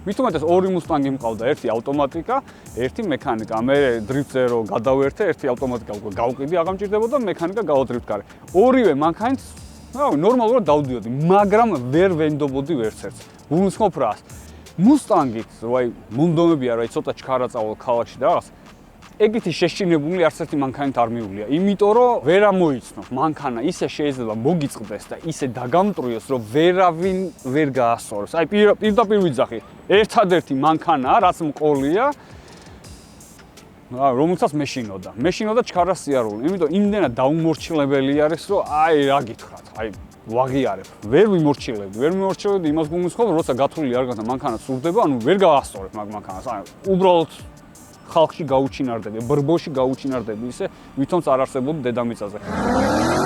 მithumetes ორი მუსტანგი მყავდა, ერთი ავტომატიკა, ერთი მექანიკა. მე დრიფტზე რო გადავერთე, ერთი ავტომატიკა უკვე გავყიდი, აღარ მჭირდებოდა მექანიკა გავადრიფტ კარი. ორივე მანქანით ნორმალურად დავდიოდი, მაგრამ ვერ ვენდობოდი ვერცერთს. გულისხმობ რას? მუსტანგით, მომდომებია რა, ცოტა ჩქარა წავალ ქალაქში და რაღაც. ეგეთი შეშინებული არც ერთი მანქანით არ მიუვლია. იმიტომ რომ ვერ ამოიცნო მანქანა ისე შეიძლება მოგიწყდეს და ისე დაგამტრიოს, რომ ვერავინ ვერ გაასწორებს. აი პირდაპირ ვიძახი. ერთადერთი მანქანაა, რაც მყოლია, რომელსაც მეშინოდა ჩქარა სიარული. იმიტომ იმდენად დაუმორჩილებელი არის, რომ აი რა გითხრათ, აი ვაღიარებ. ვერ მიმორჩილებდი იმას გულისხმობ, როცა გათვლილი არ განა მანქანა სურდება, ანუ ვერ გაასწორებ მაგ მანქანას. აი უბრალოდ ხალხში გაუჩინარდები, ბრბოში გაუჩინარდები ისე, ვითომც არ არსებობ დედამიწაზე.